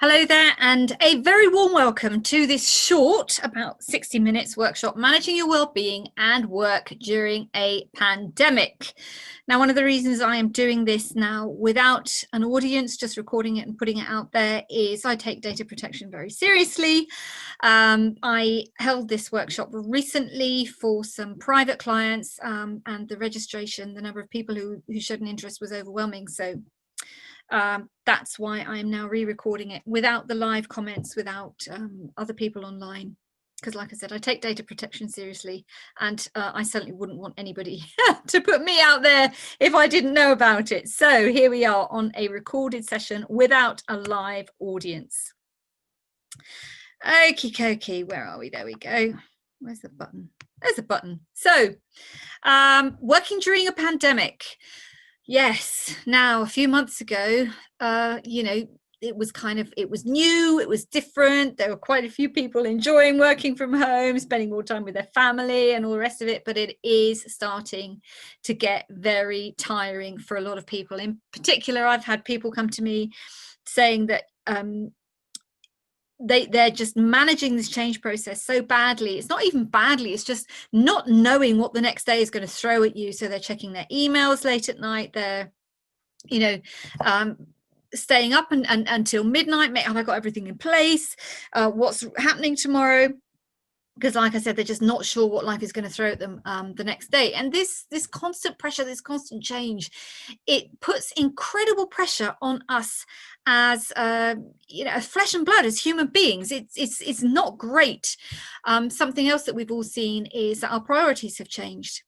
Hello there, and a very warm welcome to this short, about 60 minutes workshop, Managing Your Wellbeing and Work During a Pandemic. Now, one of the reasons I am doing this now without an audience, just recording it and putting it out there, is I take data protection very seriously. I held this workshop recently for some private clients, and the registration, the number of people who showed an interest was overwhelming. So that's why I'm now re-recording it without the live comments, without other people online, because like I said, I take data protection seriously, and I certainly wouldn't want anybody to put me out there if I didn't know about it. So here we are on a recorded session without a live audience. Okie dokie, where are we? There we go. Where's the button? There's a button. So working during a pandemic. Yes. Now, a few months ago, it was new, it was different. There were quite a few people enjoying working from home, spending more time with their family and all the rest of it. But it is starting to get very tiring for a lot of people. In particular, I've had people come to me saying that they're just managing this change process so badly. It's not even badly, it's just not knowing what the next day is going to throw at you. So they're checking their emails late at night, they're staying up and until midnight. Have I got everything in place? What's happening tomorrow? Because like I said, they're just not sure what life is going to throw at them the next day. And this constant pressure, this constant change, it puts incredible pressure on us as as flesh and blood, as human beings. It's not great. Something else that we've all seen is that our priorities have changed.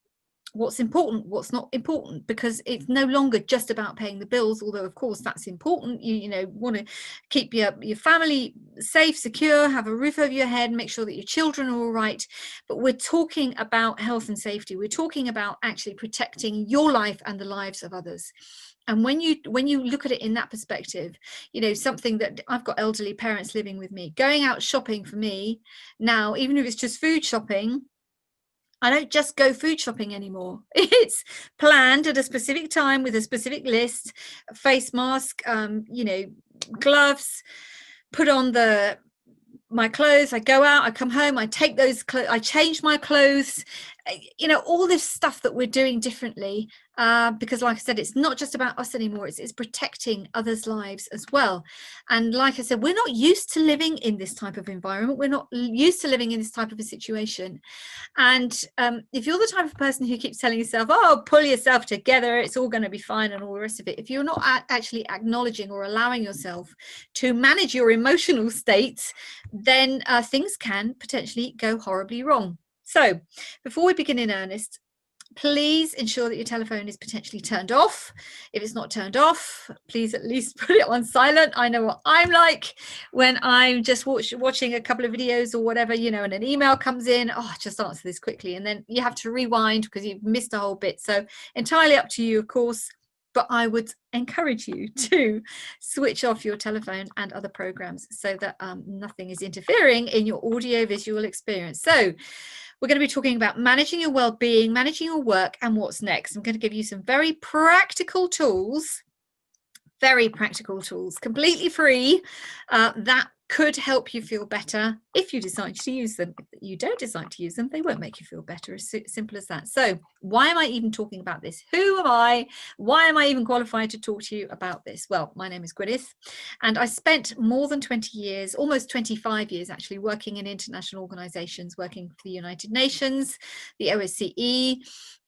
What's important, what's not important, because it's no longer just about paying the bills, although of course that's important. You want to keep your family safe, secure, have a roof over your head, make sure that your children are all right. But we're talking about health and safety. We're talking about actually protecting your life and the lives of others. And when you look at it in that perspective, something that I've got elderly parents living with me, going out shopping for me now, even if it's just food shopping, I don't just go food shopping anymore. It's planned at a specific time with a specific list, a face mask, gloves, put on my clothes. I go out, I come home, I take those clothes, I change my clothes, all this stuff that we're doing differently, because like I said, it's not just about us anymore. It's protecting others' lives as well. And like I said, we're not used to living in this type of environment. We're not used to living in this type of a situation. And if you're the type of person who keeps telling yourself, oh, pull yourself together, it's all going to be fine and all the rest of it, if you're not actually acknowledging or allowing yourself to manage your emotional states, then things can potentially go horribly wrong. So before we begin in earnest, please ensure that your telephone is potentially turned off. If it's not turned off, please at least put it on silent. I know what I'm like when I'm just watching a couple of videos or whatever, and an email comes in. Oh, just answer this quickly. And then you have to rewind because you've missed a whole bit. So entirely up to you, of course. But I would encourage you to switch off your telephone and other programs so that nothing is interfering in your audio-visual experience. So we're going to be talking about managing your well-being, managing your work, and what's next. I'm going to give you some very practical tools, completely free, that could help you feel better if you decide to use them. If you don't decide to use them, they won't make you feel better. As simple as that. So why am I even talking about this? Who am I? Why am I even qualified to talk to you about this? Well, my name is Gwyneth, and I spent more than 20 years, almost 25 years actually, working in international organizations, working for the United Nations, the OSCE.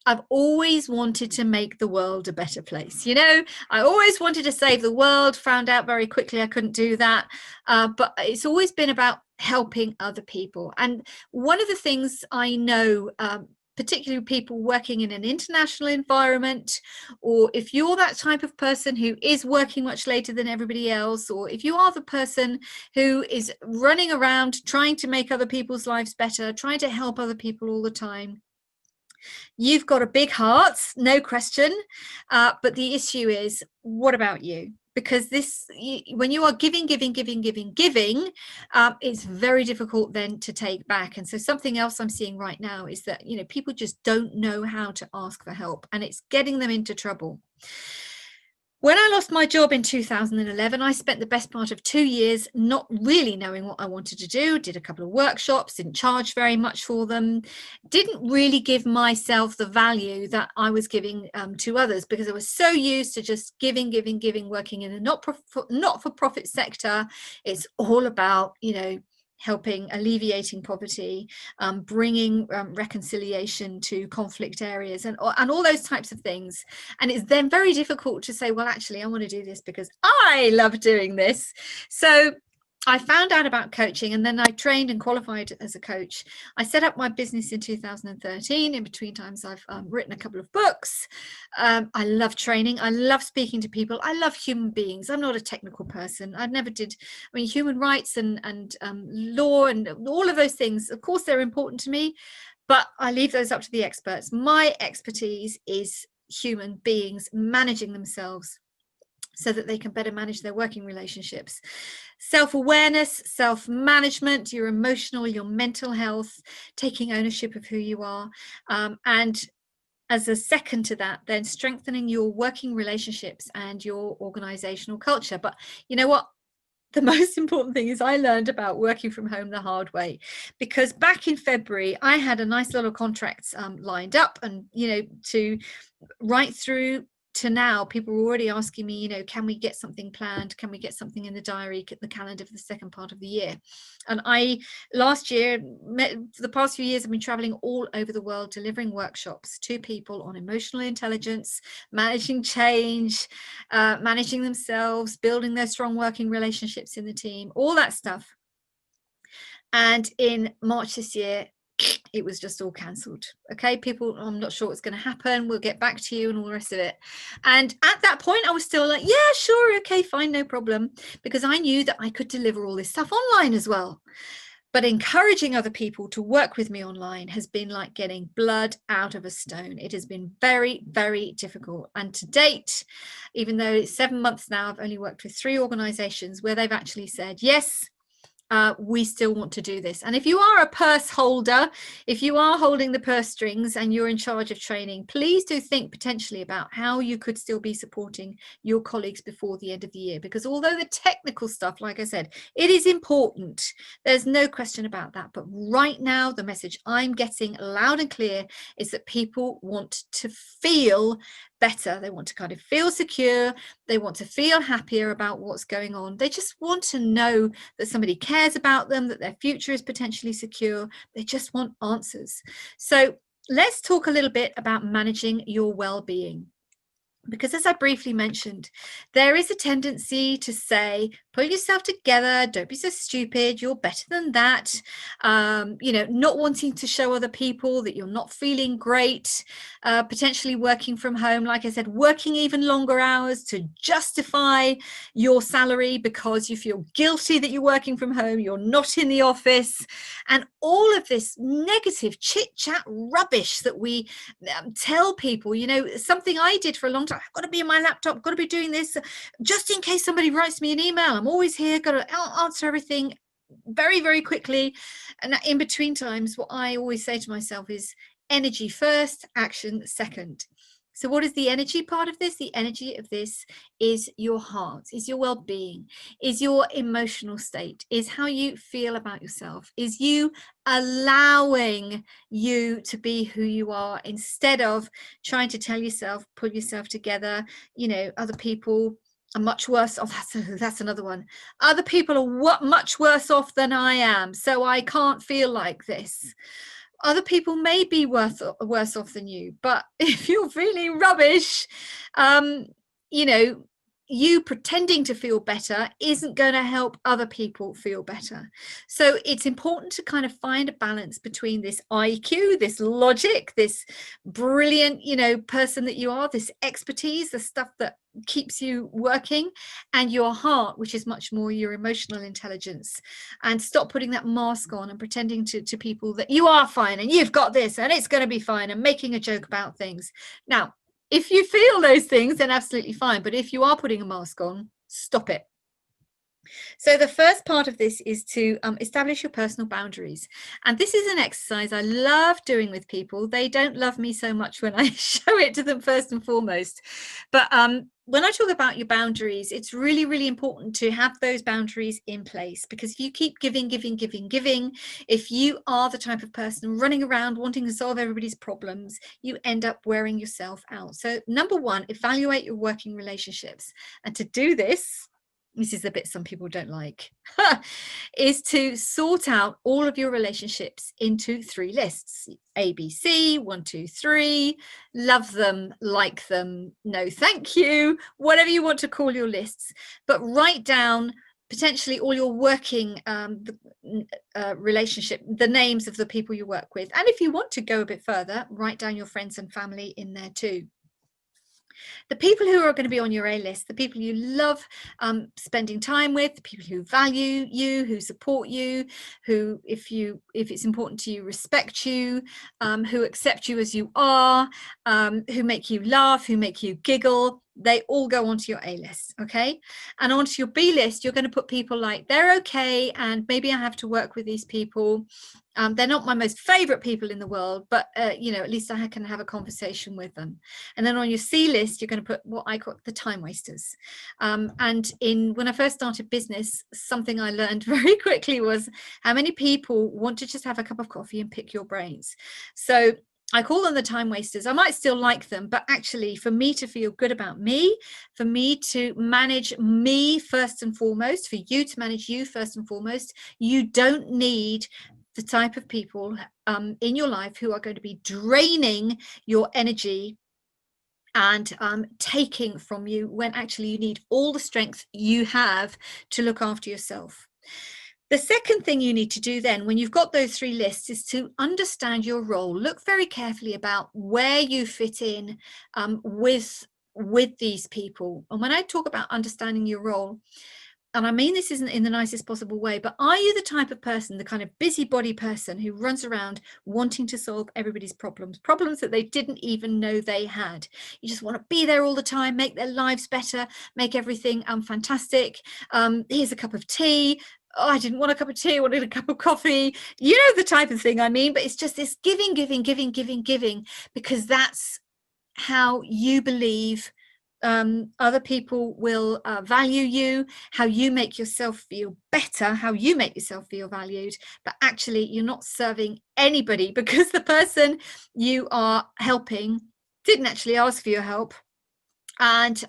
I've always wanted to make the world a better place. I always wanted to save the world, found out very quickly I couldn't do that. But it's always been about helping other people. And one of the things I know, particularly people working in an international environment, or if you're that type of person who is working much later than everybody else, or if you are the person who is running around trying to make other people's lives better, trying to help other people all the time, you've got a big heart, no question. But the issue is, what about you? Because when you are giving, it's very difficult then to take back. And so something else I'm seeing right now is that, people just don't know how to ask for help, and it's getting them into trouble. When I lost my job in 2011, I spent the best part of 2 years not really knowing what I wanted to do, did a couple of workshops, didn't charge very much for them, didn't really give myself the value that I was giving to others, because I was so used to just giving, working in a not-for-profit sector. It's all about, helping, alleviating poverty, bringing reconciliation to conflict areas, and all those types of things. And it's then very difficult to say, well, actually, I want to do this because I love doing this. So I found out about coaching, and then I trained and qualified as a coach. I set up my business in 2013. In between times, I've written a couple of books. I love training. I love speaking to people. I love human beings. I'm not a technical person. I never did. I mean, human rights and law and all of those things, of course, they're important to me, but I leave those up to the experts. My expertise is human beings managing themselves so that they can better manage their working relationships. Self-awareness, self-management, your emotional, your mental health, taking ownership of who you are. And as a second to that, then strengthening your working relationships and your organizational culture. But you know what? The most important thing is I learned about working from home the hard way, because back in February, I had a nice little contracts lined up, and, to right through to now, people were already asking me, can we get something planned? Can we get something in the diary, the calendar for the second part of the year? And last year, for the past few years, I've been traveling all over the world, delivering workshops to people on emotional intelligence, managing change, managing themselves, building their strong working relationships in the team, all that stuff. And in March this year, it was just all cancelled. Okay, people, I'm not sure what's going to happen. We'll get back to you and all the rest of it. And at that point, I was still like, yeah, sure, okay, fine, no problem, because I knew that I could deliver all this stuff online as well. But encouraging other people to work with me online has been like getting blood out of a stone. It has been very, very difficult. And to date, even though it's 7 months now, I've only worked with 3 organizations where they've actually said, yes, we still want to do this. And if you are a purse holder, if you are holding the purse strings and you're in charge of training, please do think potentially about how you could still be supporting your colleagues before the end of the year. Because although the technical stuff, like I said, it is important, there's no question about that. But right now, the message I'm getting loud and clear is that people want to feel better. They want to kind of feel secure. They want to feel happier about what's going on. They just want to know that somebody cares about them, that their future is potentially secure. They just want answers. So let's talk a little bit about managing your well-being. Because as I briefly mentioned, there is a tendency to say, pull yourself together, don't be so stupid, you're better than that. Not wanting to show other people that you're not feeling great, potentially working from home, like I said, working even longer hours to justify your salary because you feel guilty that you're working from home, you're not in the office, and all of this negative chit-chat rubbish that we tell people. Something I did for a long time, I've got to be on my laptop, got to be doing this just in case somebody writes me an email. I'm always here, got to answer everything very, very quickly. And in between times, what I always say to myself is energy first, action second. So what is the energy part of this? The energy of this is your heart, is your well-being, is your emotional state, is how you feel about yourself, is you allowing you to be who you are instead of trying to tell yourself, pull yourself together. Other people are much worse off. That's another one. Other people are much worse off than I am, so I can't feel like this. Other people may be worse off than you, but if you're feeling rubbish, you pretending to feel better isn't going to help other people feel better. So it's important to kind of find a balance between this IQ, this logic, this brilliant, person that you are, this expertise, the stuff that keeps you working, and your heart, which is much more your emotional intelligence. And stop putting that mask on and pretending to people that you are fine and you've got this and it's going to be fine, and making a joke about things. Now, if you feel those things, then absolutely fine. But if you are putting a mask on, stop it. So the first part of this is to establish your personal boundaries. And this is an exercise I love doing with people. They don't love me so much when I show it to them first and foremost. But when I talk about your boundaries, it's really, really important to have those boundaries in place, because if you keep giving, if you are the type of person running around wanting to solve everybody's problems, you end up wearing yourself out. So number one, evaluate your working relationships. And to do this is the bit some people don't like, is to sort out all of your relationships into 3 lists. ABC, 1, 2, 3, love them, like them, no thank you, whatever you want to call your lists. But write down potentially all your working relationship, the names of the people you work with. And if you want to go a bit further, write down your friends and family in there too. The people who are going to be on your A list, the people you love spending time with, the people who value you, who support you, who, if it's important to you, respect you, who accept you as you are, who make you laugh, who make you giggle, they all go onto your A list, okay? And onto your B list, you're going to put people like, they're okay, and maybe I have to work with these people. They're not my most favorite people in the world, but you know, at least I can have a conversation with them. And then on your C list, you're going to put what I call the time wasters. And when I first started business, something I learned very quickly was how many people want to just have a cup of coffee and pick your brains. So I call them the time wasters. I might still like them, but actually for me to feel good about me, for me to manage me first and foremost, for you to manage you first and foremost, you don't need the type of people in your life who are going to be draining your energy and taking from you, when actually you need all the strength you have to look after yourself. The second thing you need to do then, when you've got those 3 lists, is to understand your role. Look very carefully about where you fit in with these people. And when I talk about understanding your role, and I mean this isn't in the nicest possible way, but are you the type of person, the kind of busybody person who runs around wanting to solve everybody's problems that they didn't even know they had? You just want to be there all the time, make their lives better, make everything fantastic. Here's a cup of tea. Oh, I didn't want a cup of tea, I wanted a cup of coffee. You know the type of thing I mean, but it's just this giving, because that's how you believe other people will value you, how you make yourself feel better, how you make yourself feel valued. But actually you're not serving anybody, because the person you are helping didn't actually ask for your help, and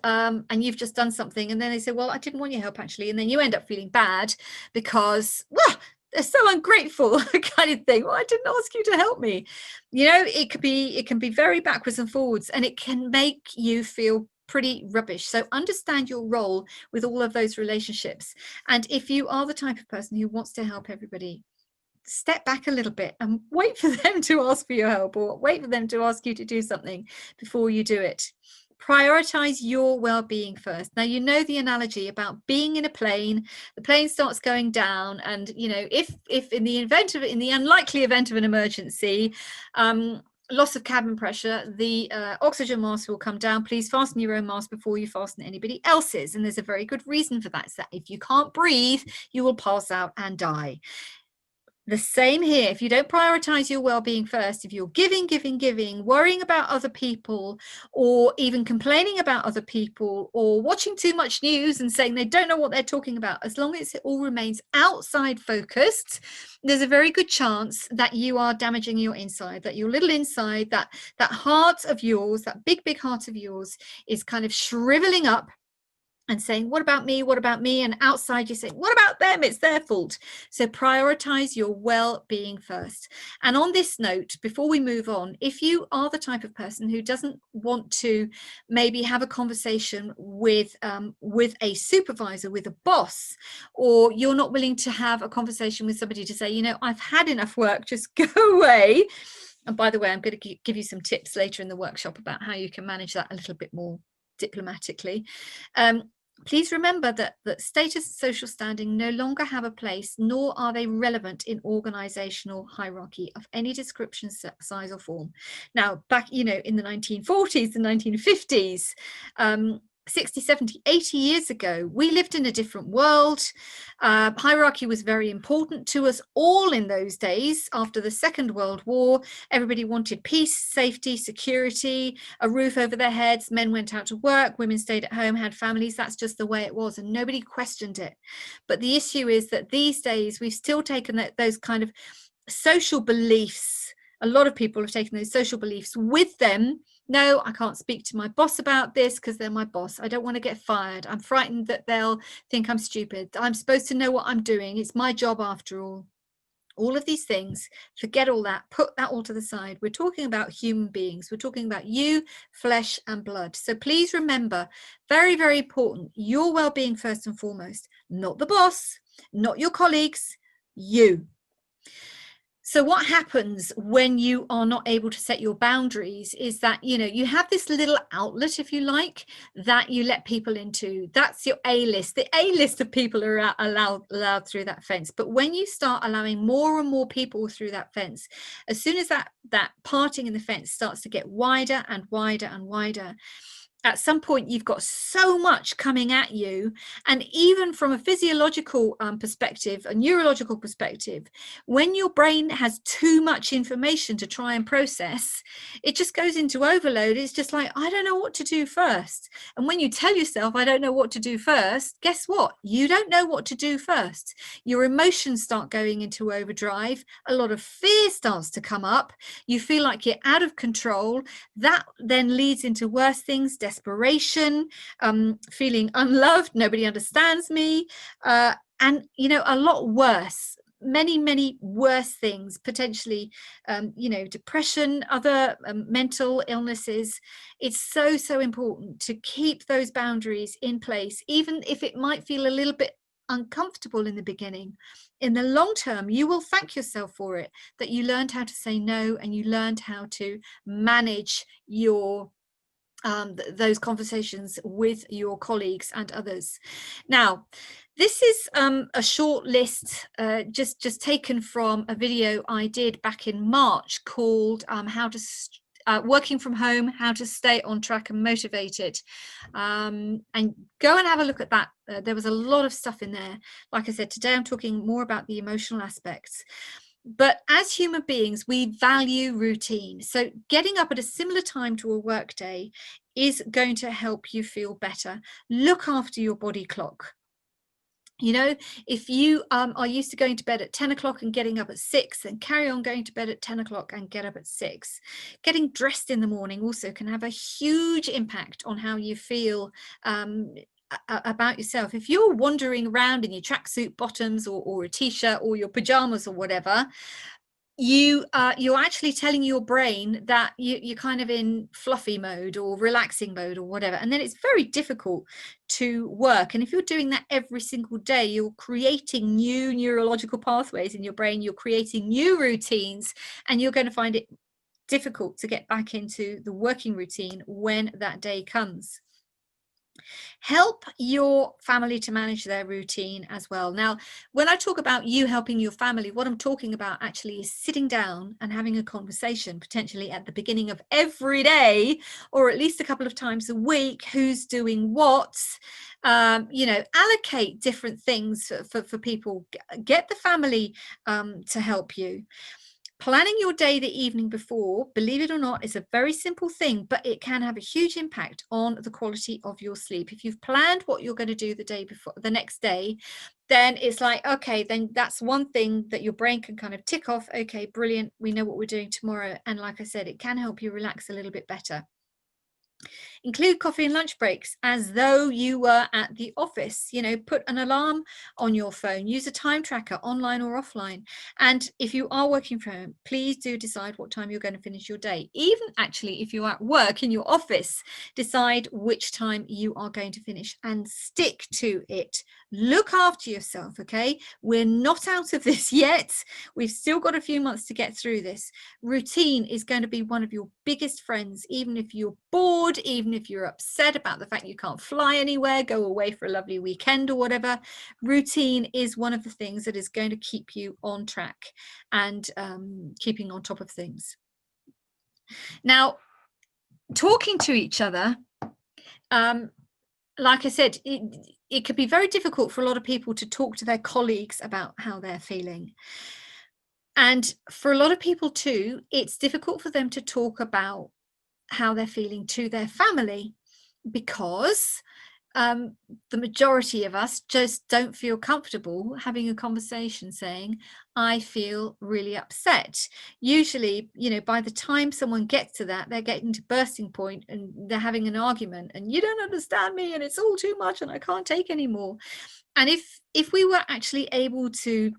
you've just done something, and then they say, well, I didn't want your help actually, and then you end up feeling bad because, well, they're so ungrateful, kind of thing. Well, I didn't ask you to help me. You know, it can be very backwards and forwards, and it can make you feel pretty rubbish. So understand your role with all of those relationships. And if you are the type of person who wants to help everybody, step back a little bit and wait for them to ask for your help, or wait for them to ask you to do something before you do it. Prioritize your well-being first. Now, you know the analogy about being in a plane, the plane starts going down, and you know, if in the unlikely event of an emergency, loss of cabin pressure, the oxygen mask will come down. Please fasten your own mask before you fasten anybody else's. And there's a very good reason for that. It's that if you can't breathe, you will pass out and die. The same here. If you don't prioritize your well-being first, if you're giving, worrying about other people, or even complaining about other people, or watching too much news and saying they don't know what they're talking about, as long as it all remains outside focused, there's a very good chance that you are damaging your inside, that your little inside, that heart of yours, that big heart of yours, is kind of shriveling up and saying, what about me? What about me? And outside you say, what about them? It's their fault. So prioritize your well-being first. And on this note, before we move on, if you are the type of person who doesn't want to maybe have a conversation with a supervisor, with a boss, or you're not willing to have a conversation with somebody to say, you know, I've had enough work, just go away. And by the way, I'm going to give you some tips later in the workshop about how you can manage that a little bit more diplomatically. Please remember that status and social standing no longer have a place, nor are they relevant in organizational hierarchy of any description, size, or form. Now, back, you know, in the 1940s, the 1950s, 60, 70, 80 years ago, we lived in a different world. Hierarchy was very important to us all in those days. After the Second World War, everybody wanted peace, safety, security, a roof over their heads. Men went out to work, women stayed at home, had families. That's just the way it was, and nobody questioned it. But the issue is that these days we've still taken those kind of social beliefs. A lot of people have taken those social beliefs with them. No, I can't speak to my boss about this because they're my boss. I don't want to get fired. I'm frightened that they'll think I'm stupid. I'm supposed to know what I'm doing. It's my job after all. All of these things, forget all that, put that all to the side. We're talking about human beings. We're talking about you, flesh and blood. So please remember, very, very important, your well-being first and foremost, not the boss, not your colleagues, you. So what happens when you are not able to set your boundaries is that, you know, you have this little outlet, if you like, that you let people into. That's your A-list. The A-list of people are allowed through that fence. But when you start allowing more and more people through that fence, as soon as that parting in the fence starts to get wider and wider and wider, at some point you've got so much coming at you, and even from a physiological perspective, a neurological perspective, when your brain has too much information to try and process, it just goes into overload. It's just like, I don't know what to do first. And when you tell yourself, I don't know what to do first, guess what? You don't know what to do first. Your emotions start going into overdrive. A lot of fear starts to come up. You feel like you're out of control. That then leads into worse things, desperation, feeling unloved, nobody understands me, and, you know, a lot worse, many worse things, potentially, you know, depression, other mental illnesses. It's so important to keep those boundaries in place, even if it might feel a little bit uncomfortable in the beginning. In the long term, you will thank yourself for it, that you learned how to say no, and you learned how to manage your those conversations with your colleagues and others. Now, this is a short list just taken from a video I did back in March called how to working from home, how to stay on track and motivated, and go and have a look at that. There was a lot of stuff in there. Like I said, today I'm talking more about the emotional aspects. But as human beings, we value routine. So getting up at a similar time to a work day is going to help you feel better. Look after your body clock. You know, if you are used to going to bed at 10 o'clock and getting up at 6, then carry on going to bed at 10 o'clock and get up at 6. Getting dressed in the morning also can have a huge impact on how you feel about yourself. If you're wandering around in your tracksuit bottoms or a t-shirt or your pajamas or whatever, you're actually telling your brain that you're kind of in fluffy mode or relaxing mode or whatever, and then it's very difficult to work. And if you're doing that every single day, you're creating new neurological pathways in your brain, you're creating new routines, and you're going to find it difficult to get back into the working routine when that day comes. Help your family to manage their routine as well. Now, when I talk about you helping your family, what I'm talking about actually is sitting down and having a conversation, potentially at the beginning of every day, or at least a couple of times a week, who's doing what. You know, allocate different things for people. Get the family to help you. Planning your day the evening before, believe it or not, is a very simple thing, but it can have a huge impact on the quality of your sleep. If you've planned what you're going to do the day before, the next day, then it's like, okay, then that's one thing that your brain can kind of tick off. Okay, brilliant. We know what we're doing tomorrow. And like I said, it can help you relax a little bit better. Include coffee and lunch breaks as though you were at the office. You know, put an alarm on your phone, use a time tracker online or offline. And if you are working from home, please do decide what time you're going to finish your day. Even actually, if you're at work in your office, decide which time you are going to finish and stick to it. Look after yourself, okay? We're not out of this yet. We've still got a few months to get through this. Routine is going to be one of your biggest friends, even if you're bored, even if you're upset about the fact you can't fly anywhere, go away for a lovely weekend or whatever. Routine is one of the things that is going to keep you on track and keeping on top of things. Now, talking to each other, like I said, it could be very difficult for a lot of people to talk to their colleagues about how they're feeling. And for a lot of people too, it's difficult for them to talk about how they're feeling to their family, because the majority of us just don't feel comfortable having a conversation saying, I feel really upset. Usually, by the time someone gets to that, they're getting to bursting point and they're having an argument, and you don't understand me, and it's all too much, and I can't take anymore. And if we were actually able to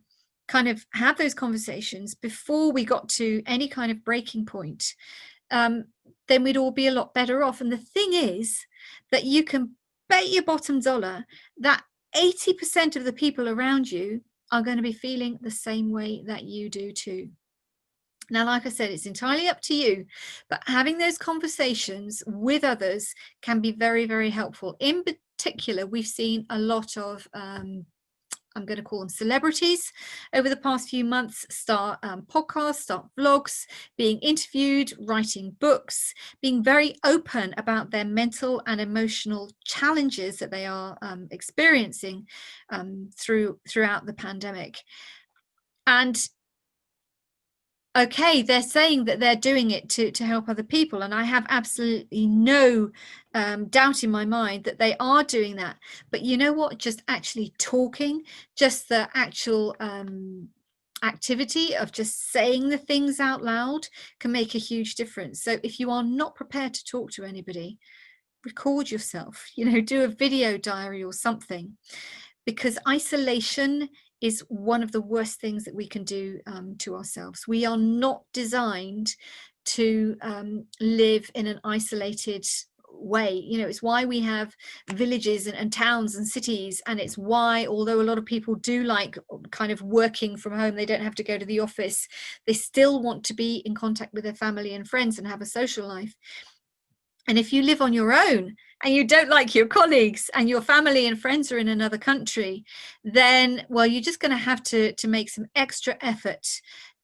kind of have those conversations before we got to any kind of breaking point, then we'd all be a lot better off. And the thing is that you can bet your bottom dollar that 80% of the people around you are going to be feeling the same way that you do too. Now, like I said, it's entirely up to you, but having those conversations with others can be very, very helpful. In particular, we've seen a lot of I'm going to call them celebrities over the past few months start podcasts, start vlogs, being interviewed, writing books, being very open about their mental and emotional challenges that they are experiencing throughout the pandemic. And okay, they're saying that they're doing it to help other people, and I have absolutely no doubt in my mind that they are doing that. But you know what, just actually talking, just the actual activity of just saying the things out loud can make a huge difference. So if you are not prepared to talk to anybody, record yourself, do a video diary or something, because isolation is one of the worst things that we can do to ourselves. We are not designed to live in an isolated way. It's why we have villages and towns and cities, and it's why, although a lot of people do like kind of working from home, they don't have to go to the office, they still want to be in contact with their family and friends and have a social life. And if you live on your own and you don't like your colleagues and your family and friends are in another country, then, well, you're just going to have to make some extra effort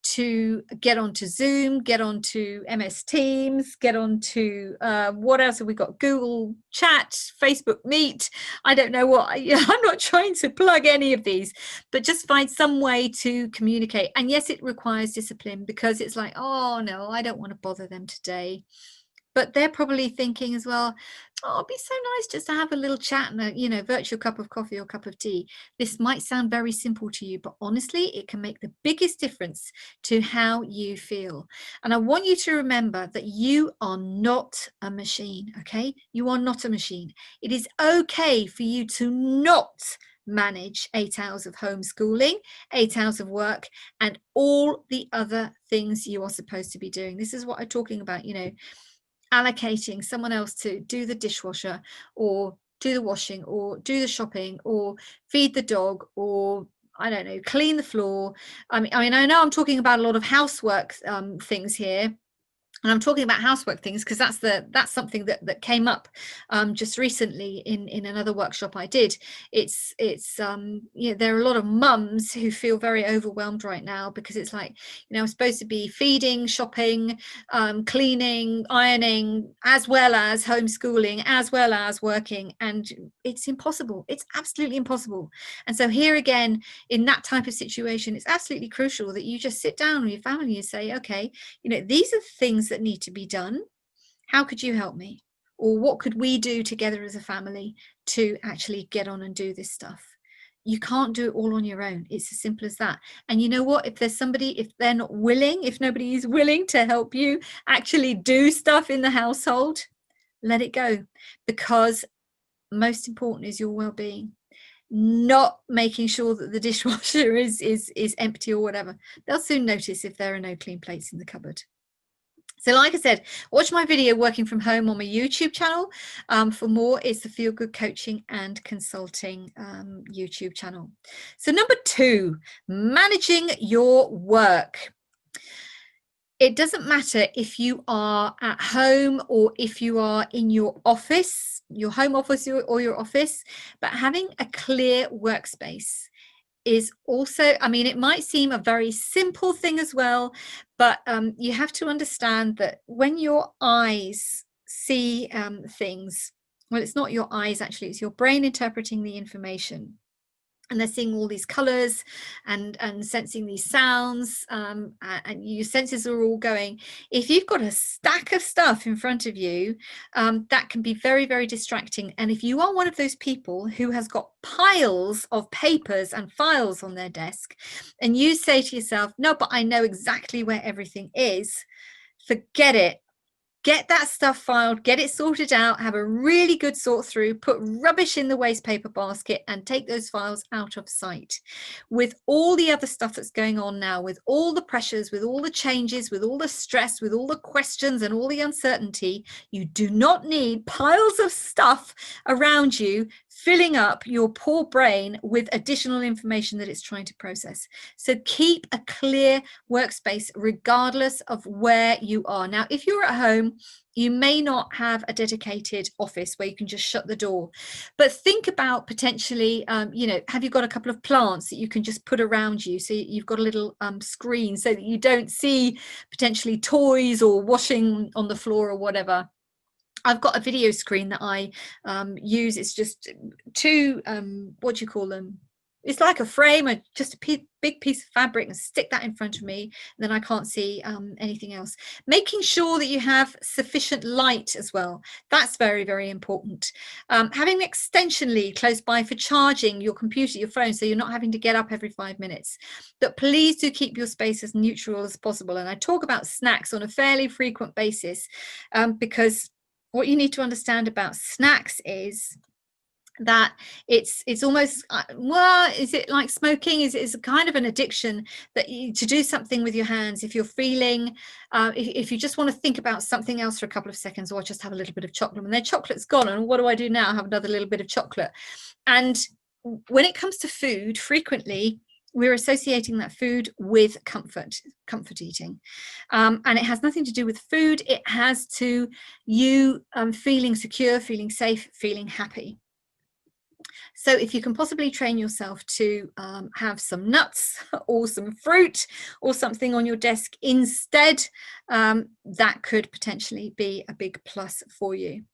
to get onto Zoom, get onto MS Teams, get onto what else have we got? Google Chat, Facebook Meet. I don't know what. I'm not trying to plug any of these, but just find some way to communicate. And yes, it requires discipline, because it's like, oh no, I don't want to bother them today. But they're probably thinking as well, oh, it'd be so nice just to have a little chat and a virtual cup of coffee or cup of tea. This might sound very simple to you, but honestly, it can make the biggest difference to how you feel. And I want you to remember that you are not a machine, okay? You are not a machine. It is okay for you to not manage 8 hours of homeschooling, 8 hours of work, and all the other things you are supposed to be doing. This is what I'm talking about, allocating someone else to do the dishwasher or do the washing or do the shopping or feed the dog or, I don't know, clean the floor. I mean, I know I'm talking about a lot of housework things here. And I'm talking about housework things because that's something that came up just recently in another workshop I did. It's there are a lot of mums who feel very overwhelmed right now, because it's like, I'm supposed to be feeding, shopping, cleaning, ironing, as well as homeschooling, as well as working, and it's impossible. It's absolutely impossible. And so here again, in that type of situation, it's absolutely crucial that you just sit down with your family and say, okay, these are things that need to be done. How could you help me? Or what could we do together as a family to actually get on and do this stuff? You can't do it all on your own. It's as simple as that. And you know what? If there's somebody, if they're not willing, if nobody is willing to help you actually do stuff in the household, let it go. Because most important is your well-being, not making sure that the dishwasher is empty or whatever. They'll soon notice if there are no clean plates in the cupboard. So like I said, watch my video working from home on my YouTube channel. For more, it's the Feel Good Coaching and Consulting YouTube channel. So number 2, managing your work. It doesn't matter if you are at home or if you are in your office, your home office or your office, but having a clear workspace is also, I mean, it might seem a very simple thing as well, but you have to understand that when your eyes see things, Well, it's not your eyes, actually, it's your brain interpreting the information. And they're seeing all these colors and sensing these sounds, and your senses are all going. If you've got a stack of stuff in front of you, that can be very, very distracting. And if you are one of those people who has got piles of papers and files on their desk, and you say to yourself, no, but I know exactly where everything is, forget it. Get that stuff filed, get it sorted out, have a really good sort through, put rubbish in the waste paper basket, and take those files out of sight. With all the other stuff that's going on now, with all the pressures, with all the changes, with all the stress, with all the questions and all the uncertainty, you do not need piles of stuff around you filling up your poor brain with additional information that it's trying to process. So keep a clear workspace regardless of where you are. Now, if you're at home, you may not have a dedicated office where you can just shut the door, but think about potentially, have you got a couple of plants that you can just put around you, so you've got a little screen so that you don't see potentially toys or washing on the floor or whatever. I've got a video screen that I use. It's just two, what do you call them? It's like a frame, just a big piece of fabric, and stick that in front of me. And then I can't see anything else. Making sure that you have sufficient light as well. That's very, very important. Having an extension lead close by for charging your computer, your phone, so you're not having to get up every 5 minutes. But please do keep your space as neutral as possible. And I talk about snacks on a fairly frequent basis, because what you need to understand about snacks is that it's almost, well, is it like smoking? Is a kind of an addiction, that to do something with your hands. If you're feeling, if you just want to think about something else for a couple of seconds, or just have a little bit of chocolate, and then chocolate's gone, and what do I do now? Have another little bit of chocolate. And when it comes to food, frequently we're associating that food with comfort eating, and it has nothing to do with food. It has to you feeling secure, feeling safe, feeling happy. So if you can possibly train yourself to have some nuts or some fruit or something on your desk instead, that could potentially be a big plus for you.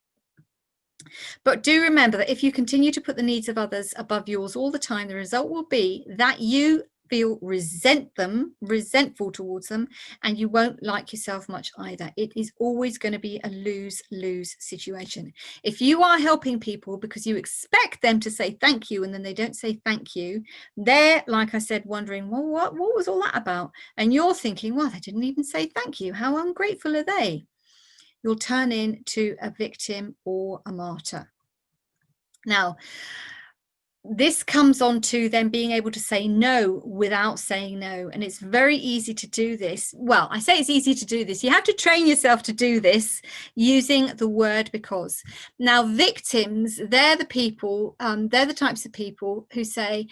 But do remember that if you continue to put the needs of others above yours all the time, the result will be that you feel resentful towards them, and you won't like yourself much either. It is always going to be a lose-lose situation. If you are helping people because you expect them to say thank you, and then they don't say thank you, they're, like I said, wondering, well, what was all that about? And you're thinking, well, they didn't even say thank you. How ungrateful are they? You'll turn into a victim or a martyr. Now, this comes on to then being able to say no without saying no. And it's very easy to do this. Well, I say it's easy to do this. You have to train yourself to do this using the word because. Now, victims, they're the people, they're the types of people who say,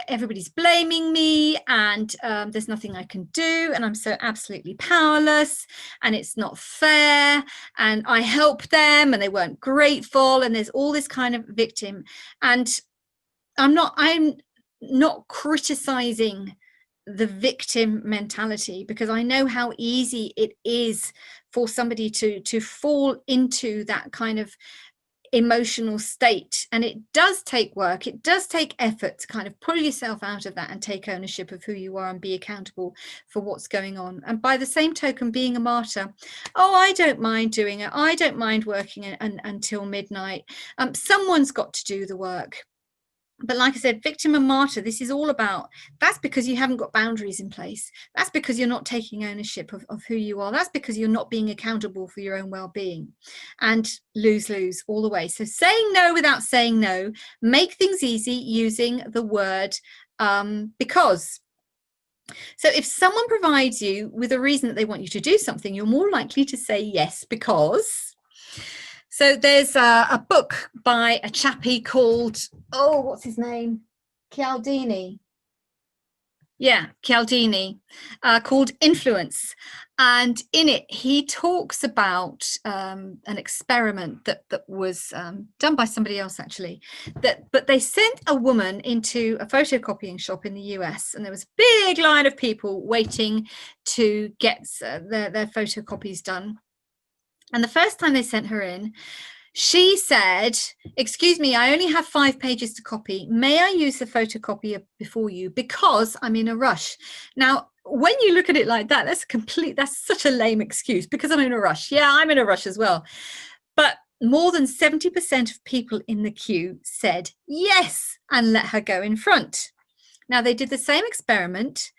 everybody's blaming me, and there's nothing I can do, and I'm so absolutely powerless, and it's not fair, and I helped them and they weren't grateful, and there's all this kind of victim. And I'm not criticizing the victim mentality, because I know how easy it is for somebody to fall into that kind of emotional state, and it does take work, it does take effort to kind of pull yourself out of that and take ownership of who you are and be accountable for what's going on. And by the same token, being a martyr, oh, I don't mind doing it, I don't mind working until midnight, someone's got to do the work. But like I said, victim and martyr, this is all about, that's because you haven't got boundaries in place. That's because you're not taking ownership of who you are. That's because you're not being accountable for your own well-being. And lose all the way. So saying no without saying no, make things easy using the word because. So if someone provides you with a reason that they want you to do something, you're more likely to say yes because. So there's a book by a chappie called, oh, what's his name? Cialdini. Yeah, Cialdini, called Influence. And in it, he talks about an experiment that was done by somebody else, actually. But they sent a woman into a photocopying shop in the US, and there was a big line of people waiting to get their photocopies done. And the first time they sent her in, she said, "Excuse me, I only have 5 pages to copy. May I use the photocopier before you? Because I'm in a rush." Now, when you look at it like that, that's such a lame excuse, because I'm in a rush. Yeah, I'm in a rush as well. But more than 70% of people in the queue said yes and let her go in front. Now, they did the same experiment,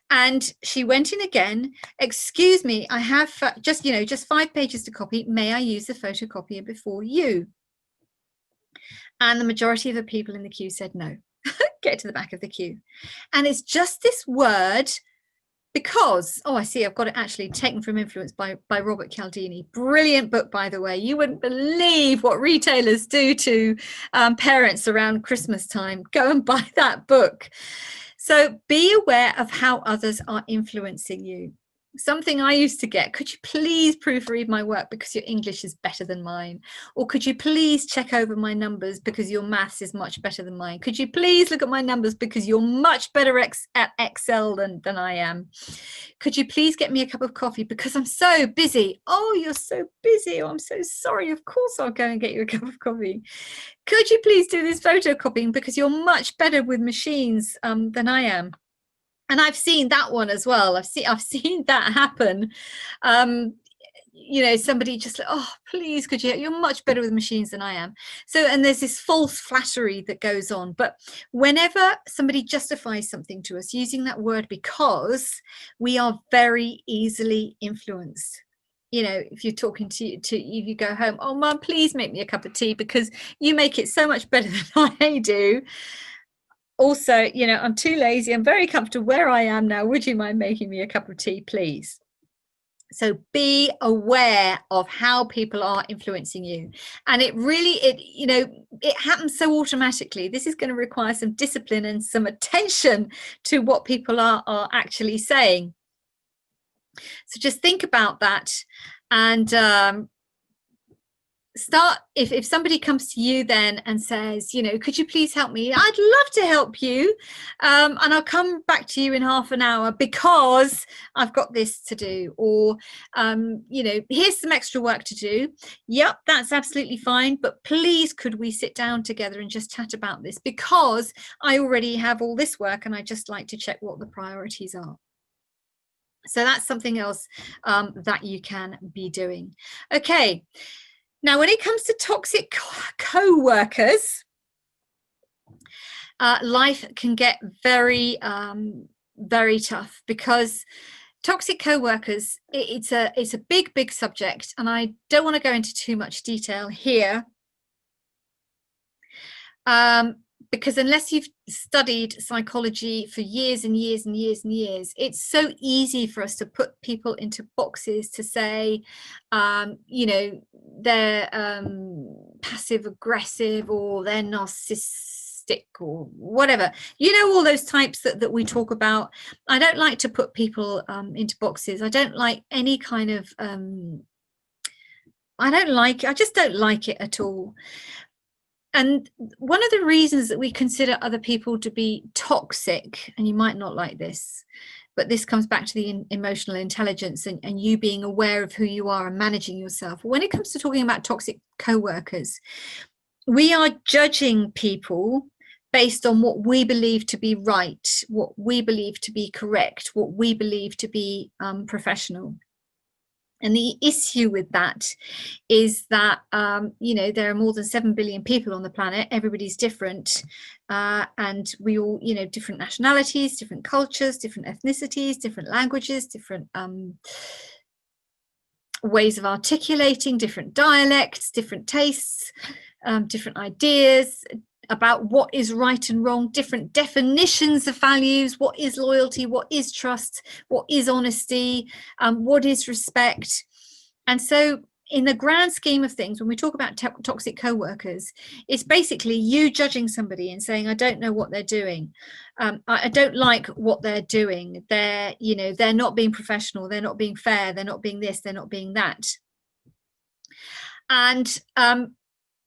and she went in again. "Excuse me, I have just 5 pages to copy. May I use the photocopier before you?" And the majority of the people in the queue said no. Get to the back of the queue. And it's just this word, because, oh, I see, I've got it actually, Taken from Influence by Robert Cialdini. Brilliant book, by the way. You wouldn't believe what retailers do to parents around Christmas time. Go and buy that book. So be aware of how others are influencing you. Something I used to get: "Could you please proofread my work because your English is better than mine?" Or, "Could you please check over my numbers because your maths is much better than mine? Could you please look at my numbers because you're much better at Excel than I am? Could you please get me a cup of coffee because I'm so busy?" "Oh, you're so busy. Oh, I'm so sorry. Of course I'll go and get you a cup of coffee. Could you please do this photocopying because you're much better with machines than I am?" And I've seen that one as well. I've seen that happen. Somebody just like, "Oh, please, you're much better with machines than I am." So, and there's this false flattery that goes on. But whenever somebody justifies something to us using that word "because," we are very easily influenced. If you're talking to you go home, "Oh, Mum, please make me a cup of tea because you make it so much better than I do. Also, I'm too lazy. I'm very comfortable where I am now. Would you mind making me a cup of tea, please?" So be aware of how people are influencing you. And it happens so automatically. This is going to require some discipline and some attention to what people are actually saying. So just think about that, and start, if somebody comes to you then and says, "Could you please help me? I'd love to help you, and I'll come back to you in half an hour because I've got this to do," or "Here's some extra work to do." "Yep, that's absolutely fine, but please could we sit down together and just chat about this because I already have all this work and I'd just like to check what the priorities are." So that's something else that you can be doing. Okay. Now, when it comes to toxic co-workers, life can get very, very tough, because toxic co-workers, it's a big, big subject, and I don't want to go into too much detail here. Because unless you've studied psychology for years and years and years and years, it's so easy for us to put people into boxes, to say, they're passive aggressive, or they're narcissistic, or whatever. All those types that we talk about. I don't like to put people into boxes. I don't like any kind of I just don't like it at all. And one of the reasons that we consider other people to be toxic, and you might not like this, but this comes back to the emotional intelligence and you being aware of who you are and managing yourself. When it comes to talking about toxic co-workers, we are judging people based on what we believe to be right, what we believe to be correct, what we believe to be professional. And the issue with that is that, there are more than 7 billion people on the planet. Everybody's different. And we all, different nationalities, different cultures, different ethnicities, different languages, different ways of articulating, different dialects, different tastes, different ideas about what is right and wrong, different definitions of values. What is loyalty? What is trust? What is honesty? What is respect? And so, in the grand scheme of things, when we talk about toxic co-workers, it's basically you judging somebody and saying, "I don't know what they're doing. I don't like what they're doing. They're not being professional. They're not being fair. They're not being this. They're not being that." And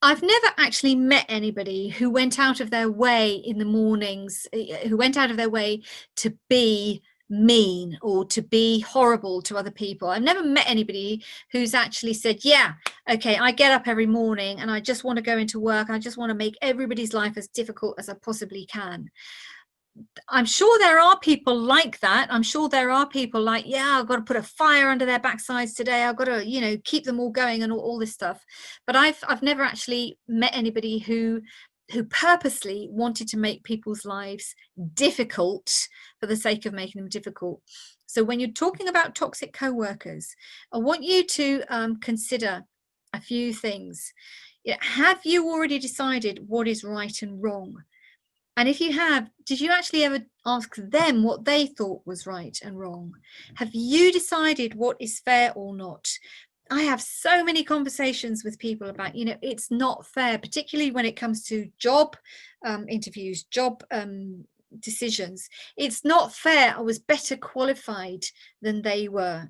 I've never actually met anybody who went out of their way in the mornings, who went out of their way to be mean or to be horrible to other people. I've never met anybody who's actually said, yeah, okay, I get up every morning and I just want to go into work. I just want to make everybody's life as difficult as I possibly can. I'm sure there are people like that. I'm sure there are people like, yeah, I've got to put a fire under their backsides today. I've got to, you know, keep them all going and all this stuff. But I've never actually met anybody who purposely wanted to make people's lives difficult for the sake of making them difficult. So when you're talking about toxic co-workers, I want you to consider a few things. Have you already decided what is right and wrong? And if you have, did you actually ever ask them what they thought was right and wrong? Have you decided what is fair or not? I have so many conversations with people about, you know, it's not fair, particularly when it comes to job interviews, job decisions. It's not fair. I was better qualified than they were.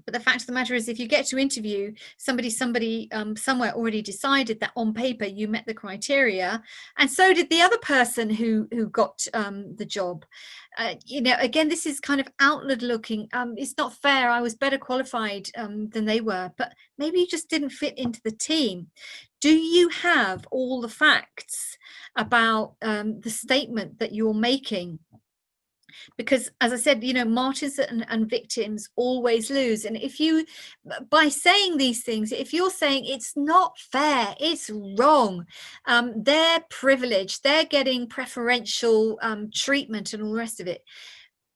But the fact of the matter is, if you get to interview, somebody somewhere already decided that on paper you met the criteria, and so did the other person who got the job. You know, again, this is kind of outward looking. It's not fair. I was better qualified than they were, but maybe you just didn't fit into the team. Do you have all the facts about the statement that you're making? Because, as I said, you know, martyrs and victims always lose. And if you, by saying these things, if you're saying it's not fair, it's wrong, they're privileged, they're getting preferential treatment and all the rest of it,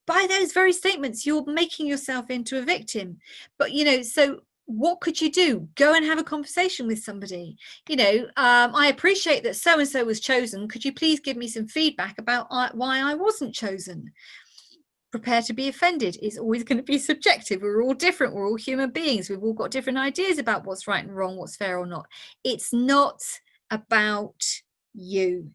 by those very statements, you're making yourself into a victim. But, you know, so what could you do? Go and have a conversation with somebody. You know, I appreciate that so and so was chosen. Could you please give me some feedback about why I wasn't chosen? Prepare to be offended is always going to be subjective. We're all different. We're all human beings. We've all got different ideas about what's right and wrong, what's fair or not. It's not about you.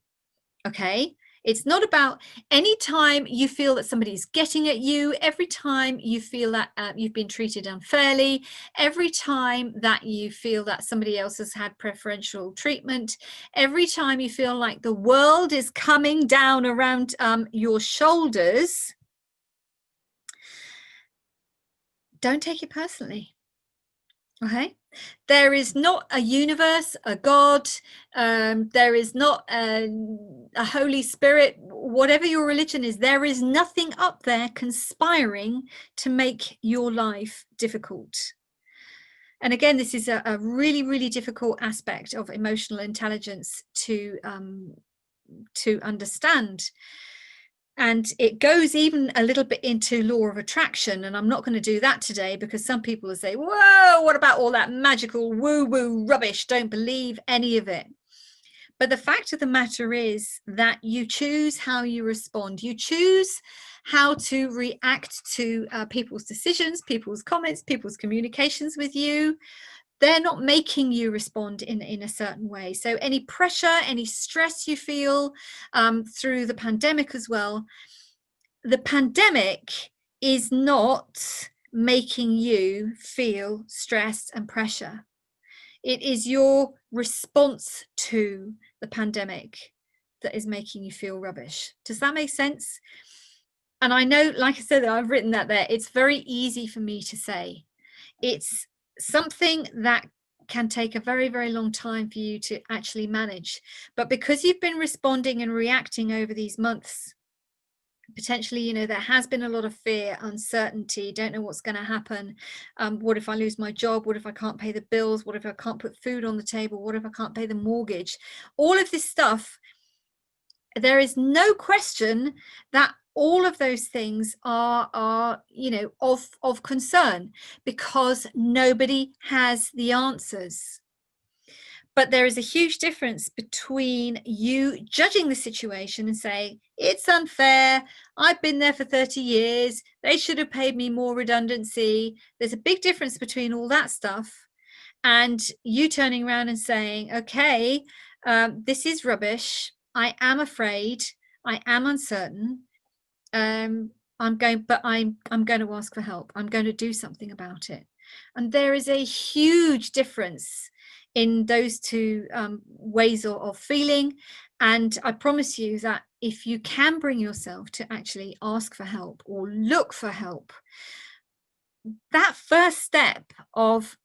Okay. It's not about any time you feel that somebody's getting at you, every time you feel that you've been treated unfairly, every time that you feel that somebody else has had preferential treatment, every time you feel like the world is coming down around your shoulders, don't take it personally. Okay, there is not a universe, a God, there is not a Holy Spirit, whatever your religion is, there is nothing up there conspiring to make your life difficult. And again, this is a really, really difficult aspect of emotional intelligence to understand. And it goes even a little bit into law of attraction. And I'm not going to do that today because some people will say, whoa, what about all that magical woo-woo rubbish? Don't believe any of it. But the fact of the matter is that you choose how you respond. You choose how to react to people's decisions, people's comments, people's communications with you. They're not making you respond in a certain way. So any pressure, any stress you feel through the pandemic as well, the pandemic is not making you feel stress and pressure. It is your response to the pandemic that is making you feel rubbish. Does that make sense? And I know, like I said, I've written that there. It's very easy for me to say. It's something that can take a very, very long time for you to actually manage. But because you've been responding and reacting over these months, potentially, you know, there has been a lot of fear, uncertainty, don't know what's going to happen. What if I lose my job? What if I can't pay the bills? What if I can't put food on the table? What if I can't pay the mortgage? All of this stuff, there is no question that all of those things are you know, of concern, because nobody has the answers. But there is a huge difference between you judging the situation and saying, it's unfair, I've been there for 30 years, they should have paid me more redundancy. There's a big difference between all that stuff and you turning around and saying, okay, this is rubbish, I am afraid, I am uncertain, I'm going to ask for help, I'm going to do something about it. And there is a huge difference in those two ways of feeling. And I promise you that if you can bring yourself to actually ask for help or look for help, that first step of,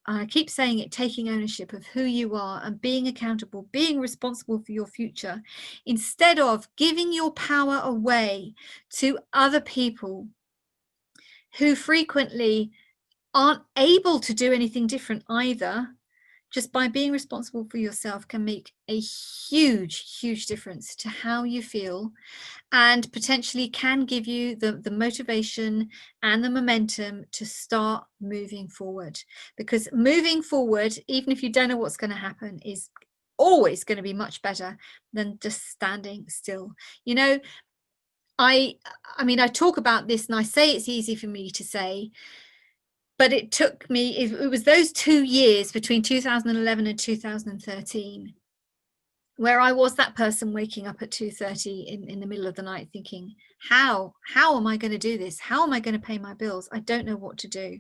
I keep saying it, taking ownership of who you are and being accountable, being responsible for your future, instead of giving your power away to other people who frequently aren't able to do anything different either, just by being responsible for yourself can make a huge difference to how you feel, and potentially can give you the motivation and the momentum to start moving forward. Because moving forward, even if you don't know what's going to happen, is always going to be much better than just standing still. You know, I mean, I talk about this and I say it's easy for me to say, but it took me, it was those 2 years between 2011 and 2013 where I was that person waking up at 2:30 in the middle of the night thinking, how am I going to do this? How am I going to pay my bills? I don't know what to do.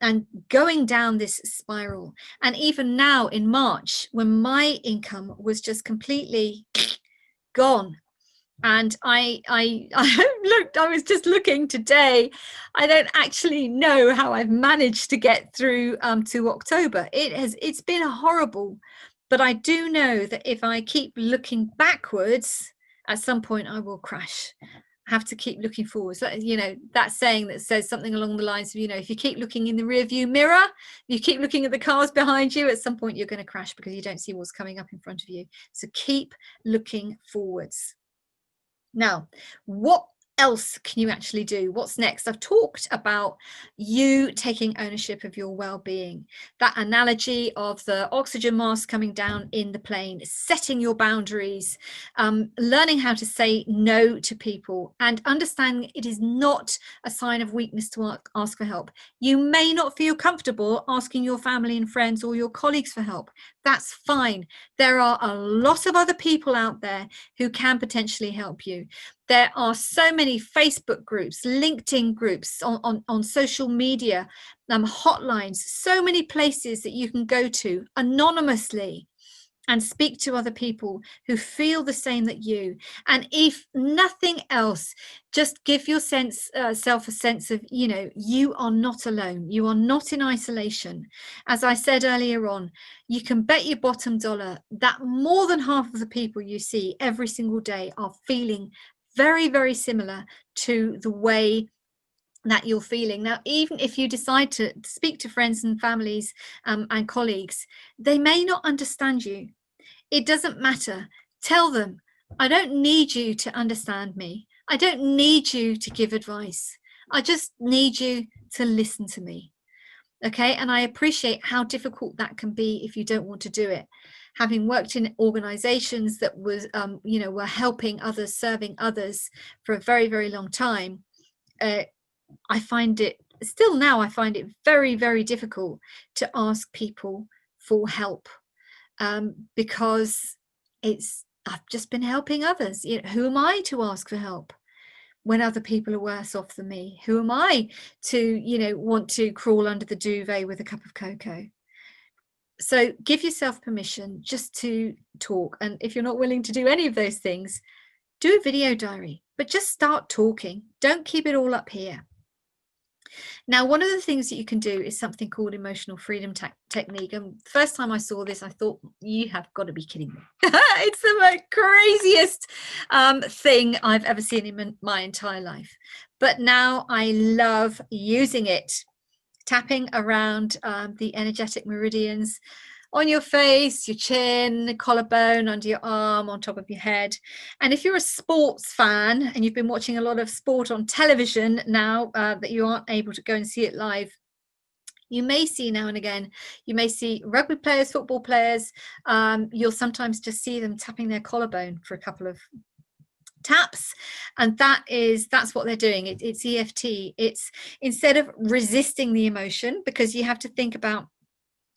And going down this spiral. And even now in March, when my income was just completely gone, and I was just looking today. I don't actually know how I've managed to get through to October. It's been horrible, but I do know that if I keep looking backwards, at some point I will crash. I have to keep looking forward. So, you know, that saying that says something along the lines of, you know, if you keep looking in the rear view mirror, you keep looking at the cars behind you, at some point you're going to crash because you don't see what's coming up in front of you. So keep looking forwards. Now, what else can you actually do? What's next? I've talked about you taking ownership of your well-being. That analogy of the oxygen mask coming down in the plane, setting your boundaries, learning how to say no to people, and understanding it is not a sign of weakness to ask for help. You may not feel comfortable asking your family and friends or your colleagues for help. That's fine. There are a lot of other people out there who can potentially help you. There are so many Facebook groups, LinkedIn groups, on social media, hotlines, so many places that you can go to anonymously and speak to other people who feel the same that you. And if nothing else, just give yourself a sense of, you know, you are not alone. You are not in isolation. As I said earlier on, you can bet your bottom dollar that more than half of the people you see every single day are feeling very similar to the way that you're feeling. Now, even if you decide to speak to friends and families and colleagues, they may not understand you. It doesn't matter. Tell them, I don't need you to understand me. I don't need you to give advice. I just need you to listen to me. Okay, and I appreciate how difficult that can be if you don't want to do it. Having worked in organizations that was, were helping others, serving others for a very long time, I find it still now, I find it very difficult to ask people for help, because I've just been helping others. You know, who am I to ask for help when other people are worse off than me? Who am I to, you know, want to crawl under the duvet with a cup of cocoa? So give yourself permission just to talk. And if you're not willing to do any of those things, do a video diary, but just start talking. Don't keep it all up here. Now, one of the things that you can do is something called emotional freedom technique. And the first time I saw this, I thought, you have got to be kidding me. It's the craziest thing I've ever seen in my entire life. But now I love using it, tapping around the energetic meridians on your face, your chin, collarbone, under your arm, on top of your head. And if you're a sports fan and you've been watching a lot of sport on television now that you aren't able to go and see it live, you may see now and again, you may see rugby players, football players, you'll sometimes just see them tapping their collarbone for a couple of taps, and that's what they're doing. It's EFT. It's instead of resisting the emotion, because you have to think about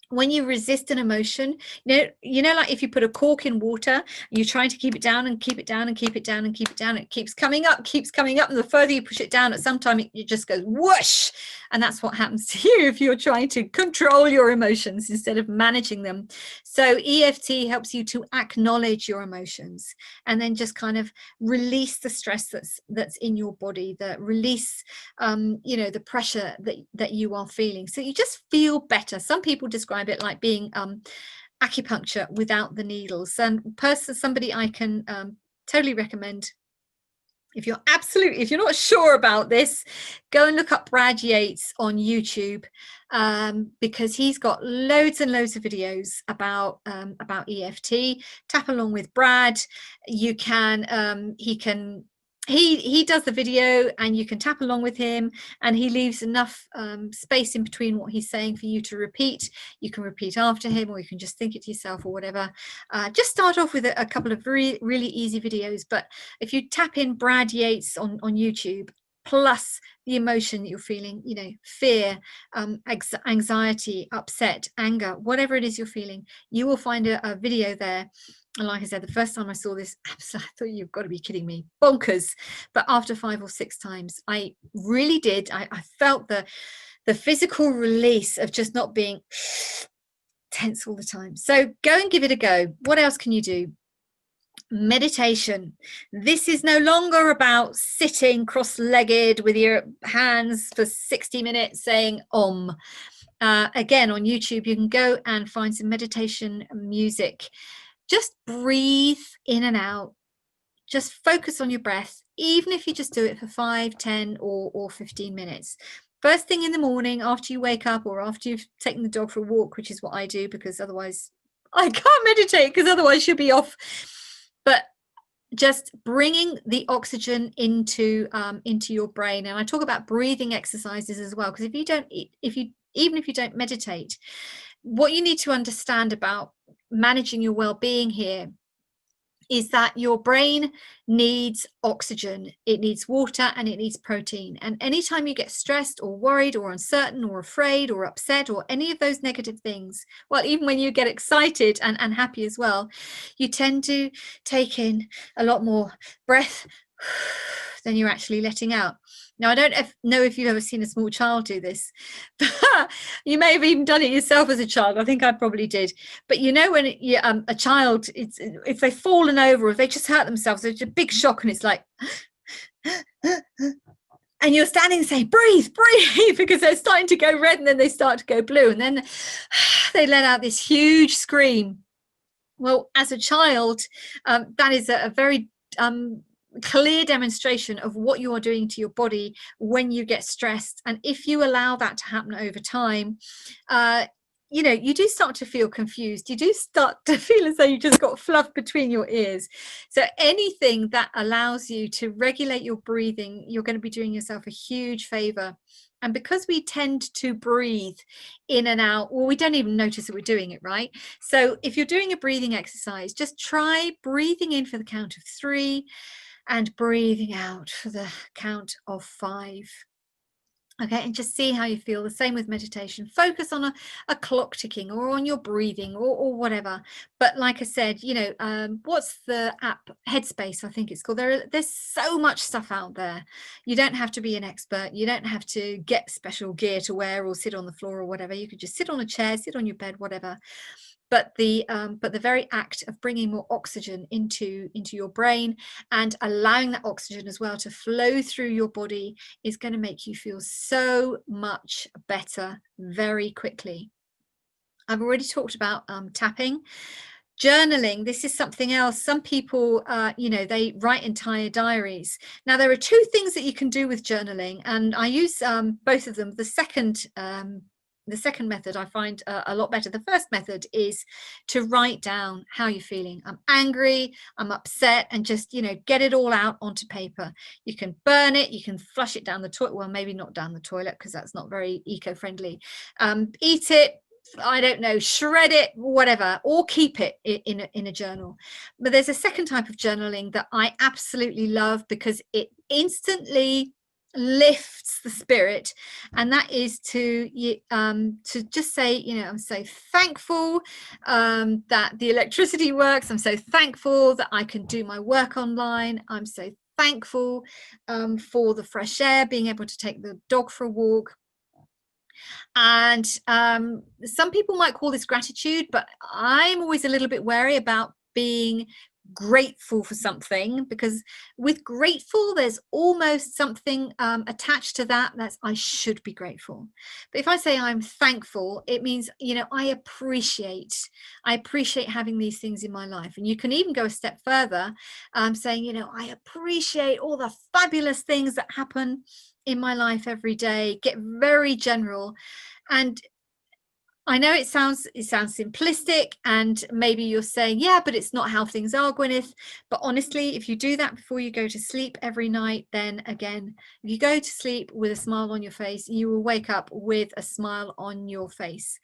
when you resist an emotion, like if you put a cork in water, you're trying to keep it down and keep it down and keep it down and keep it down, it keeps coming up, and the further you push it down, at some time it just goes whoosh. And that's what happens to you if you're trying to control your emotions instead of managing them. So EFT helps you to acknowledge your emotions and then just kind of release the stress that's in your body, that release the pressure that you are feeling, so you just feel better. Some people describe it like being acupuncture without the needles. And somebody I can totally recommend, if you're not sure about this, go and look up Brad Yates on YouTube, because he's got loads and loads of videos about EFT. Tap along with Brad. You can he does the video and you can tap along with him, and he leaves enough space in between what he's saying for you to repeat. You can repeat after him, or you can just think it to yourself or whatever. Just start off with a couple of really easy videos. But if you tap in Brad Yates on YouTube, plus the emotion that you're feeling, fear, anxiety, upset, anger, whatever it is you're feeling, you will find a video there. And like I said, the first time I saw this, I thought, you've got to be kidding me, bonkers. But after 5 or 6 times, I really did. I felt the physical release of just not being tense all the time. So go and give it a go. What else can you do? Meditation. This is no longer about sitting cross-legged with your hands for 60 minutes saying Om. Again, on YouTube, you can go and find some meditation music. Just breathe in and out. Just focus on your breath, even if you just do it for 5, 10 or 15 minutes. First thing in the morning, after you wake up, or after you've taken the dog for a walk, which is what I do, because otherwise I can't meditate, because otherwise you'll be off. But just bringing the oxygen into your brain. And I talk about breathing exercises as well, because even if you don't meditate, what you need to understand about managing your well-being here is that your brain needs oxygen, it needs water, and it needs protein. And anytime you get stressed or worried or uncertain or afraid or upset or any of those negative things, well, even when you get excited and happy as well, you tend to take in a lot more breath than you're actually letting out. Now, I don't know if you've ever seen a small child do this, but you may have even done it yourself as a child. I think I probably did. But when a child, if they've fallen over, or if they just hurt themselves, it's a big shock, and it's like, and you're standing saying, breathe, because they're starting to go red, and then they start to go blue, and then they let out this huge scream. Well, as a child, that is a very clear demonstration of what you are doing to your body when you get stressed. And if you allow that to happen over time, you do start to feel confused. You do start to feel as though you just got fluff between your ears. So anything that allows you to regulate your breathing, you're going to be doing yourself a huge favor. And because we tend to breathe in and out, well, we don't even notice that we're doing it, right? So if you're doing a breathing exercise, just try breathing in for the count of 3 and breathing out for the count of 5. Okay, and just see how you feel. The same with meditation. Focus on a clock ticking, or on your breathing, or whatever. But like I said, what's the app? Headspace, I think it's called. There's so much stuff out there. You don't have to be an expert. You don't have to get special gear to wear or sit on the floor or whatever. You could just sit on a chair, sit on your bed, whatever. But the very act of bringing more oxygen into your brain and allowing that oxygen as well to flow through your body is going to make you feel so much better very quickly. I've already talked about tapping. Journaling, this is something else. Some people, they write entire diaries. Now, there are 2 things that you can do with journaling, and I use both of them. The second method I find a lot better. The first method is to write down how you're feeling. I'm angry, I'm upset, and just, get it all out onto paper. You can burn it, you can flush it down the toilet. Well, maybe not down the toilet, because that's not very eco-friendly. Eat it, I don't know, shred it, whatever, or keep it in a journal. But there's a second type of journaling that I absolutely love, because it instantly lifts the spirit, and that is to just say, you know, I'm so thankful that the electricity works. I'm so thankful that I can do my work online. I'm so thankful for the fresh air, being able to take the dog for a walk. And some people might call this gratitude, but I'm always a little bit wary about being grateful for something, because with grateful there's almost something attached to that's I should be grateful. But if I say I'm thankful, it means, you know, I appreciate having these things in my life. And you can even go a step further, saying, you know, I appreciate all the fabulous things that happen in my life every day. Get very general. And I know it sounds simplistic, and maybe you're saying, yeah, but it's not how things are, Gwyneth. But honestly, if you do that before you go to sleep every night, then again, if you go to sleep with a smile on your face, you will wake up with a smile on your face.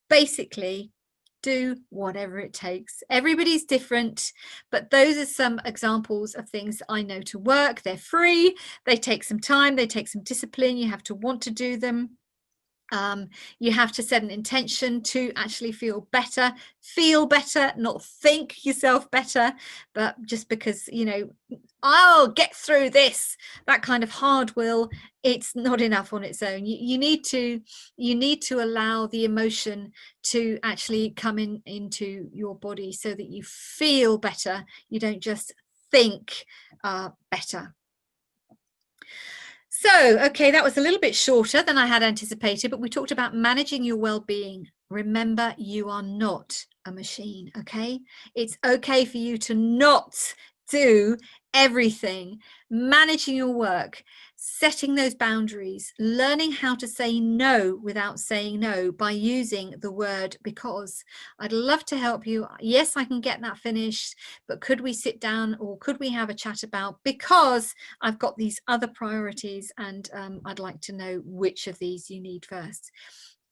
Basically, do whatever it takes. Everybody's different, but those are some examples of things I know to work. They're free. They take some time. They take some discipline. You have to want to do them. You have to set an intention to actually feel better, not think yourself better, but just because, you know, I'll get through this, that kind of hard will, it's not enough on its own. You need to allow the emotion to actually come into your body so that you feel better. You don't just think better. So, okay, that was a little bit shorter than I had anticipated, but we talked about managing your well-being. Remember, you are not a machine, okay? It's okay for you to not do everything. Managing your work, setting those boundaries, learning how to say no without saying no by using the word because. I'd love to help you. Yes, I can get that finished, but could we sit down, or could we have a chat about, because I've got these other priorities, and I'd like to know which of these you need first.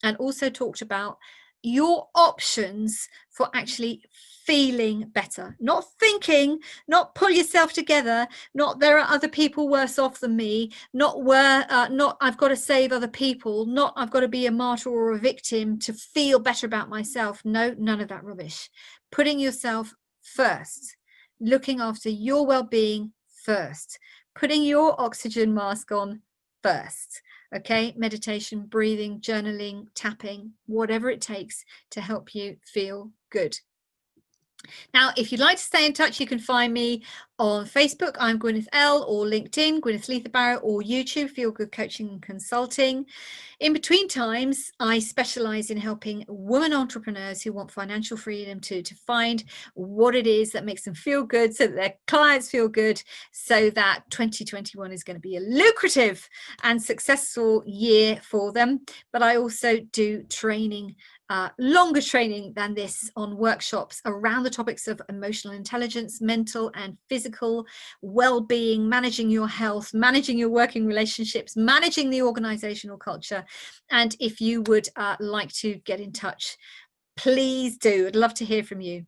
And also talked about your options for actually feeling better, not thinking, not pull yourself together, not there are other people worse off than me, not I've got to save other people, not I've got to be a martyr or a victim to feel better about myself. No, none of that rubbish. Putting yourself first, looking after your well-being first, putting your oxygen mask on first. Okay, meditation, breathing, journaling, tapping, whatever it takes to help you feel good. Now, if you'd like to stay in touch, you can find me on Facebook. I'm Gwyneth L, or LinkedIn, Gwyneth Lether-Barrett, or YouTube, Feel Good Coaching and Consulting. In between times, I specialize in helping women entrepreneurs who want financial freedom to find what it is that makes them feel good, so that their clients feel good, so that 2021 is going to be a lucrative and successful year for them. But I also do training, longer training than this, on workshops around the topics of emotional intelligence, mental and physical well-being, managing your health, managing your working relationships, managing the organizational culture. And if you would like to get in touch, please do. I'd love to hear from you.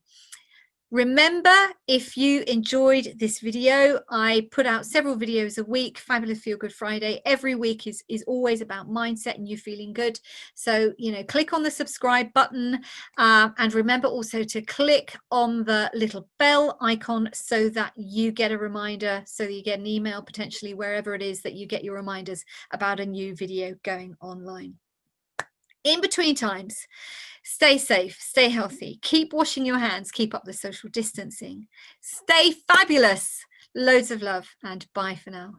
Remember, if you enjoyed this video, I put out several videos a week. Fabulous Feel Good Friday every week is always about mindset and you feeling good. So, you know, click on the subscribe button, and remember also to click on the little bell icon so that you get a reminder, so that you get an email potentially wherever it is that you get your reminders about a new video going online. In between times, stay safe, stay healthy, keep washing your hands, keep up the social distancing, stay fabulous. Loads of love, and bye for now.